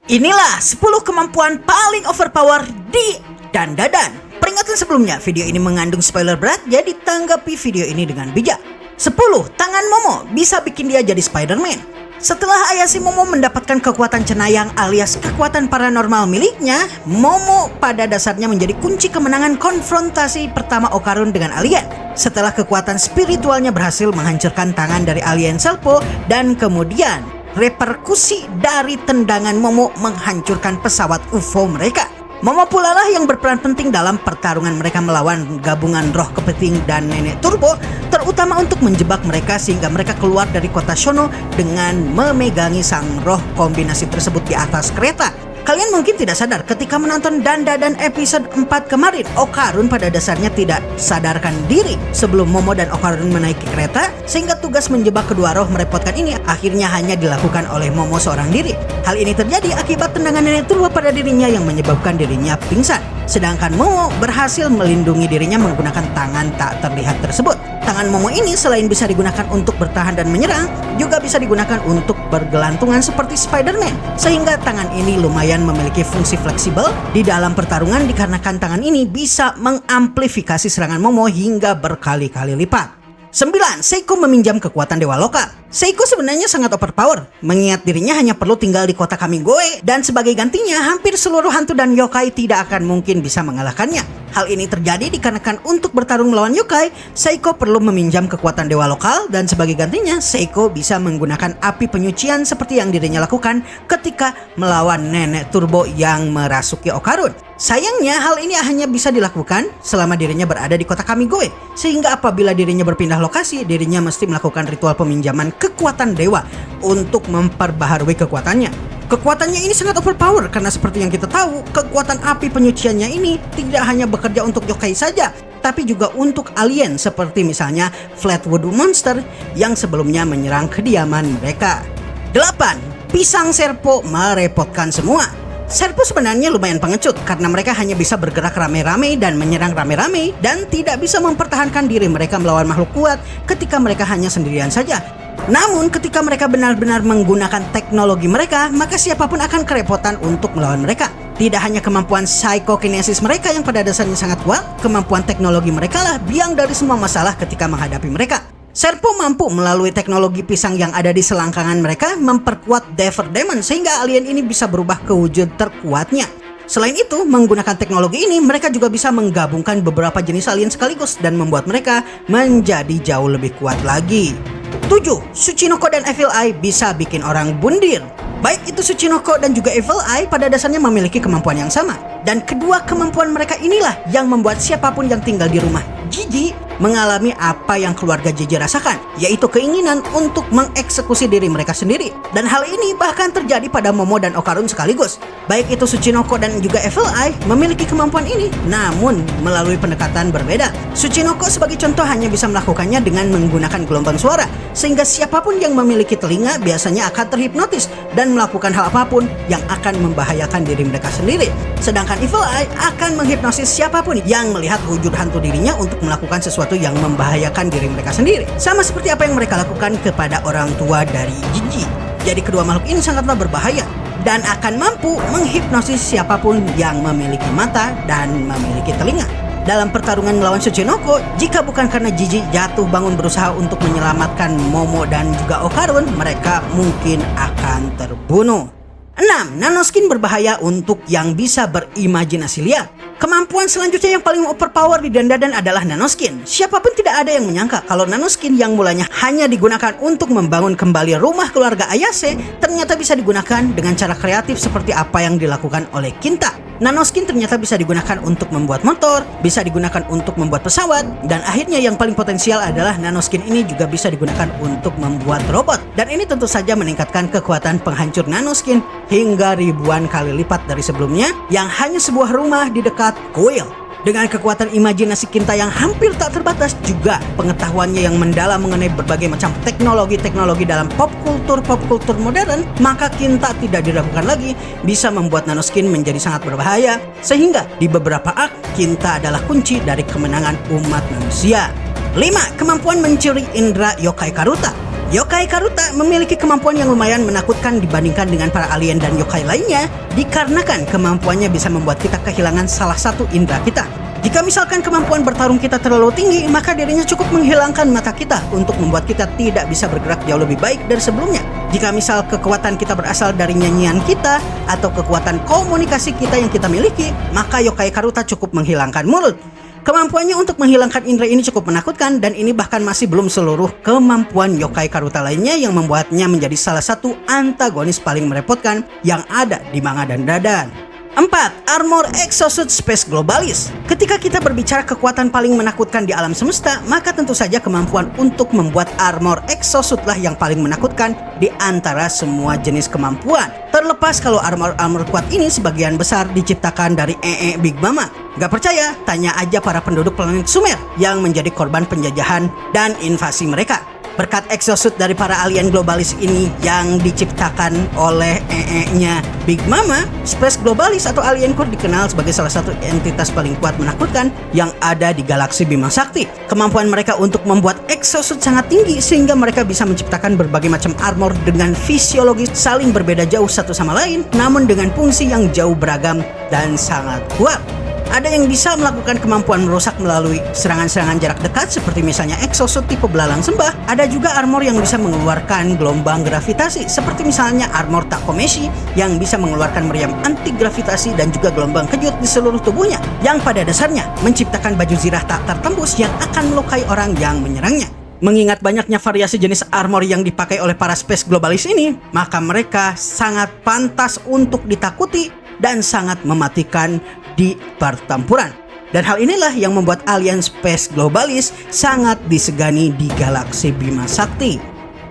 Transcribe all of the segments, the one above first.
Inilah 10 kemampuan paling overpower di Dandadan. Peringatan sebelumnya, video ini mengandung spoiler berat, jadi tanggapi video ini dengan bijak. 10. Tangan Momo bisa bikin dia jadi Spider-Man. Setelah Ayase Momo mendapatkan kekuatan cenayang alias kekuatan paranormal miliknya, Momo pada dasarnya menjadi kunci kemenangan konfrontasi pertama Okarun dengan alien. Setelah kekuatan spiritualnya berhasil menghancurkan tangan dari alien Selpo, dan kemudian reperkusi dari tendangan Momo menghancurkan pesawat UFO mereka. Momo pula lah yang berperan penting dalam pertarungan mereka melawan gabungan roh kepiting dan nenek turbo, terutama untuk menjebak mereka sehingga mereka keluar dari kota Shono dengan memegangi sang roh kombinasi tersebut di atas kereta. Kalian mungkin tidak sadar ketika menonton Dandadan episode 4 kemarin, Okarun pada dasarnya tidak sadarkan diri sebelum Momo dan Okarun menaiki kereta, sehingga tugas menjebak kedua roh merepotkan ini akhirnya hanya dilakukan oleh Momo seorang diri. Hal ini terjadi akibat tendangan nenek turbo pada dirinya yang menyebabkan dirinya pingsan. Sedangkan Momo berhasil melindungi dirinya menggunakan tangan tak terlihat tersebut. Tangan Momo ini selain bisa digunakan untuk bertahan dan menyerang, juga bisa digunakan untuk bergelantungan seperti Spider-Man. Sehingga tangan ini lumayan memiliki fungsi fleksibel di dalam pertarungan dikarenakan tangan ini bisa mengamplifikasi serangan Momo hingga berkali-kali lipat. 9. Seiko meminjam kekuatan dewa lokal. Seiko sebenarnya sangat overpower, mengingat dirinya hanya perlu tinggal di kota Kamigoe, dan sebagai gantinya hampir seluruh hantu dan yokai tidak akan mungkin bisa mengalahkannya. Hal ini terjadi dikarenakan untuk bertarung melawan yokai, Seiko perlu meminjam kekuatan dewa lokal, dan sebagai gantinya Seiko bisa menggunakan api penyucian seperti yang dirinya lakukan ketika melawan nenek turbo yang merasuki Okarun. Sayangnya hal ini hanya bisa dilakukan selama dirinya berada di kota Kamigoe, sehingga apabila dirinya berpindah lokasi, dirinya mesti melakukan ritual peminjaman kekuatan dewa untuk memperbaharui kekuatannya. Kekuatannya ini sangat overpower karena seperti yang kita tahu, kekuatan api penyuciannya ini tidak hanya bekerja untuk yokai saja, tapi juga untuk alien seperti misalnya Flatwood Monster yang sebelumnya menyerang kediaman mereka. 8. Pisang Serpo merepotkan semua. Serpo sebenarnya lumayan pengecut karena mereka hanya bisa bergerak rame-rame dan menyerang rame-rame dan tidak bisa mempertahankan diri mereka melawan makhluk kuat ketika mereka hanya sendirian saja. Namun ketika mereka benar-benar menggunakan teknologi mereka, maka siapapun akan kerepotan untuk melawan mereka. Tidak hanya kemampuan psychokinesis mereka yang pada dasarnya sangat kuat, kemampuan teknologi mereka lah biang dari semua masalah ketika menghadapi mereka. Serpo mampu melalui teknologi pisang yang ada di selangkangan mereka memperkuat Dever Demon sehingga alien ini bisa berubah ke wujud terkuatnya. Selain itu, menggunakan teknologi ini mereka juga bisa menggabungkan beberapa jenis alien sekaligus dan membuat mereka menjadi jauh lebih kuat lagi. 7. Tsuchinoko dan Evil Eye bisa bikin orang bundir. Baik itu Tsuchinoko dan juga Evil Eye pada dasarnya memiliki kemampuan yang sama. Dan kedua kemampuan mereka inilah yang membuat siapapun yang tinggal di rumah Jiji mengalami apa yang keluarga Jiji rasakan, yaitu keinginan untuk mengeksekusi diri mereka sendiri. Dan hal ini bahkan terjadi pada Momo dan Okarun sekaligus. Baik itu Tsuchinoko dan juga Evil Eye memiliki kemampuan ini, namun melalui pendekatan berbeda. Tsuchinoko sebagai contoh hanya bisa melakukannya dengan menggunakan gelombang suara, sehingga siapapun yang memiliki telinga biasanya akan terhipnotis dan melakukan hal apapun yang akan membahayakan diri mereka sendiri. Sedangkan Evil Eye akan menghipnosis siapapun yang melihat wujud hantu dirinya untuk melakukan sesuatu yang membahayakan diri mereka sendiri, sama seperti apa yang mereka lakukan kepada orang tua dari Jiji. Jadi kedua makhluk ini sangatlah berbahaya dan akan mampu menghipnosis siapapun yang memiliki mata dan memiliki telinga. Dalam pertarungan melawan Tsuchinoko, jika bukan karena Jiji jatuh bangun berusaha untuk menyelamatkan Momo dan juga Okarun, mereka mungkin akan terbunuh. 6. Nanoskin berbahaya untuk yang bisa berimajinasi liar. Kemampuan selanjutnya yang paling overpower di Dandadan adalah nanoskin. Siapapun tidak ada yang menyangka kalau nanoskin yang mulanya hanya digunakan untuk membangun kembali rumah keluarga Ayase ternyata bisa digunakan dengan cara kreatif seperti apa yang dilakukan oleh Kinta. Nanoskin ternyata bisa digunakan untuk membuat motor, bisa digunakan untuk membuat pesawat, dan akhirnya yang paling potensial adalah nanoskin ini juga bisa digunakan untuk membuat robot. Dan ini tentu saja meningkatkan kekuatan penghancur nanoskin hingga ribuan kali lipat dari sebelumnya yang hanya sebuah rumah di dekat kuil. Dengan kekuatan imajinasi Kinta yang hampir tak terbatas, juga pengetahuannya yang mendalam mengenai berbagai macam teknologi-teknologi dalam pop kultur modern, maka Kinta tidak diragukan lagi bisa membuat nanoskin menjadi sangat berbahaya, sehingga di beberapa arc Kinta adalah kunci dari kemenangan umat manusia. 5. Kemampuan mencuri indera yokai Karuta. Yokai Karuta memiliki kemampuan yang lumayan menakutkan dibandingkan dengan para alien dan yokai lainnya, dikarenakan kemampuannya bisa membuat kita kehilangan salah satu indera kita. Jika misalkan kemampuan bertarung kita terlalu tinggi, maka dirinya cukup menghilangkan mata kita untuk membuat kita tidak bisa bergerak jauh lebih baik dari sebelumnya. Jika misal kekuatan kita berasal dari nyanyian kita atau kekuatan komunikasi kita yang kita miliki, maka Yokai Karuta cukup menghilangkan mulut. Kemampuannya untuk menghilangkan indera ini cukup menakutkan, dan ini bahkan masih belum seluruh kemampuan Yokai Karuta lainnya yang membuatnya menjadi salah satu antagonis paling merepotkan yang ada di manga dan dadan. 4. Armor Exosuit Space Globalis. Ketika kita berbicara kekuatan paling menakutkan di alam semesta, maka tentu saja kemampuan untuk membuat armor exosuit lah yang paling menakutkan di antara semua jenis kemampuan. Terlepas kalau armor kuat ini sebagian besar diciptakan dari Big Mama. Gak percaya? Tanya aja para penduduk planet Sumer yang menjadi korban penjajahan dan invasi mereka. Berkat exosuit dari para alien globalis ini yang diciptakan oleh nya Big Mama, Space Globalis atau Alien Core dikenal sebagai salah satu entitas paling kuat menakutkan yang ada di galaksi Bima Sakti. Kemampuan mereka untuk membuat exosuit sangat tinggi sehingga mereka bisa menciptakan berbagai macam armor dengan fisiologis saling berbeda jauh satu sama lain, namun dengan fungsi yang jauh beragam dan sangat kuat. Ada yang bisa melakukan kemampuan merusak melalui serangan-serangan jarak dekat seperti misalnya exosuit tipe belalang sembah. Ada juga armor yang bisa mengeluarkan gelombang gravitasi seperti misalnya armor Takomeshi yang bisa mengeluarkan meriam anti gravitasi dan juga gelombang kejut di seluruh tubuhnya yang pada dasarnya menciptakan baju zirah tak tertembus yang akan melukai orang yang menyerangnya. Mengingat banyaknya variasi jenis armor yang dipakai oleh para Space Globalis ini, maka mereka sangat pantas untuk ditakuti dan sangat mematikan di pertempuran. Dan hal inilah yang membuat alien Space Globalis sangat disegani di galaksi Bima Sakti.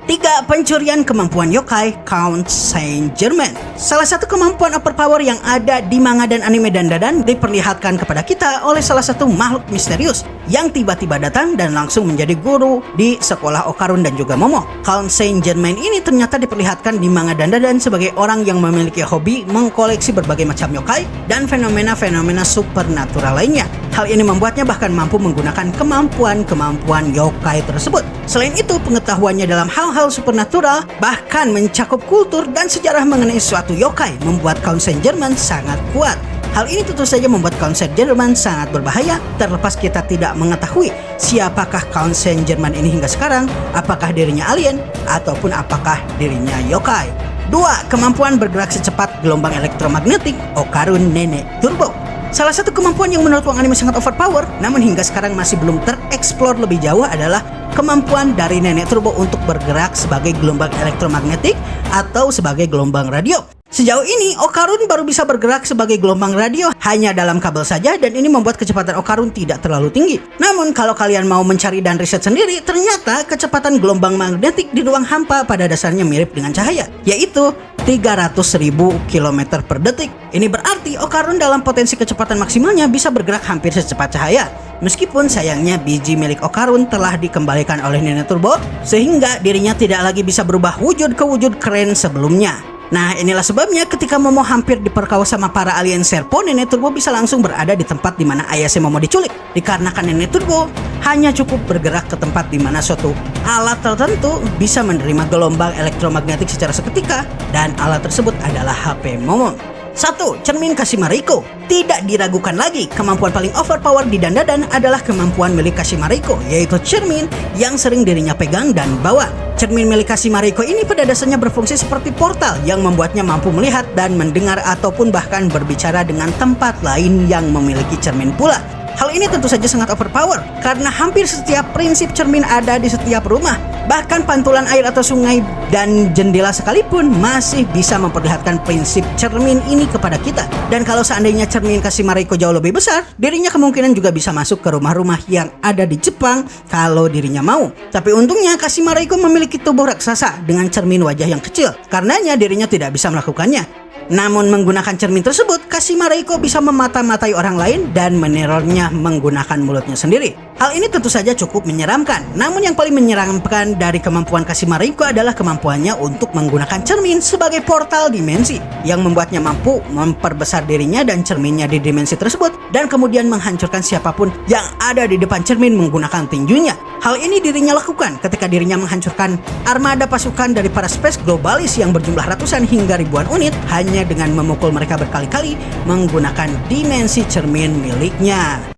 3. Pencurian kemampuan yokai Count Saint Germain. Salah satu kemampuan overpower yang ada di manga dan anime dan dadan diperlihatkan kepada kita oleh salah satu makhluk misterius yang tiba-tiba datang dan langsung menjadi guru di sekolah Okarun dan juga Momo. Count Saint Germain ini ternyata diperlihatkan di manga dan dadan sebagai orang yang memiliki hobi mengkoleksi berbagai macam yokai dan fenomena-fenomena supernatural lainnya. Hal ini membuatnya bahkan mampu menggunakan kemampuan-kemampuan yokai tersebut. Selain itu, pengetahuannya dalam hal-hal supernatural bahkan mencakup kultur dan sejarah mengenai suatu yokai membuat Count Saint Germain sangat kuat. Hal ini tentu saja membuat Count Saint Germain sangat berbahaya terlepas kita tidak mengetahui siapakah Count Saint Germain ini hingga sekarang, apakah dirinya alien ataupun apakah dirinya yokai. 2. Kemampuan bergerak secepat gelombang elektromagnetik Okarun Nenek Turbo. Salah satu kemampuan yang menurut wong anime sangat overpower namun hingga sekarang masih belum tereksplor lebih jauh adalah kemampuan dari Nenek Turbo untuk bergerak sebagai gelombang elektromagnetik atau sebagai gelombang radio. Sejauh ini Okarun baru bisa bergerak sebagai gelombang radio hanya dalam kabel saja, dan ini membuat kecepatan Okarun tidak terlalu tinggi. Namun kalau kalian mau mencari dan riset sendiri, ternyata kecepatan gelombang magnetik di ruang hampa pada dasarnya mirip dengan cahaya, yaitu 300.000 km per detik. Ini berarti Okarun dalam potensi kecepatan maksimalnya bisa bergerak hampir secepat cahaya. Meskipun sayangnya biji milik Okarun telah dikembalikan oleh Nenek Turbo sehingga dirinya tidak lagi bisa berubah wujud ke wujud keren sebelumnya. Nah, inilah sebabnya ketika Momo hampir diperkosa sama para alien Serpo, Nenek Turbo bisa langsung berada di tempat di mana ayah si Momo diculik. Dikarenakan Nenek Turbo hanya cukup bergerak ke tempat di mana suatu alat tertentu bisa menerima gelombang elektromagnetik secara seketika, dan alat tersebut adalah HP Momo. 1. Cermin Kashimariko. Tidak diragukan lagi, kemampuan paling overpower di Dandadan adalah kemampuan milik Kashimariko, yaitu cermin yang sering dirinya pegang dan bawa. Cermin milik Kashimariko ini pada dasarnya berfungsi seperti portal yang membuatnya mampu melihat dan mendengar ataupun bahkan berbicara dengan tempat lain yang memiliki cermin pula. Hal ini tentu saja sangat overpower karena hampir setiap prinsip cermin ada di setiap rumah. Bahkan pantulan air atau sungai dan jendela sekalipun masih bisa memperlihatkan prinsip cermin ini kepada kita. Dan kalau seandainya cermin Kashimariko jauh lebih besar, dirinya kemungkinan juga bisa masuk ke rumah-rumah yang ada di Jepang kalau dirinya mau. Tapi untungnya Kashimariko memiliki tubuh raksasa dengan cermin wajah yang kecil, karenanya dirinya tidak bisa melakukannya. Namun menggunakan cermin tersebut, Kashimariko bisa memata-matai orang lain dan menerornya menggunakan mulutnya sendiri. Hal ini tentu saja cukup menyeramkan. Namun yang paling menyeramkan dari kemampuan Kashimariko adalah kemampuannya untuk menggunakan cermin sebagai portal dimensi yang membuatnya mampu memperbesar dirinya dan cerminnya di dimensi tersebut dan kemudian menghancurkan siapapun yang ada di depan cermin menggunakan tinjunya. Hal ini dirinya lakukan ketika dirinya menghancurkan armada pasukan dari para space globalis yang berjumlah ratusan hingga ribuan unit hanya dengan memukul mereka berkali-kali menggunakan dimensi cermin miliknya.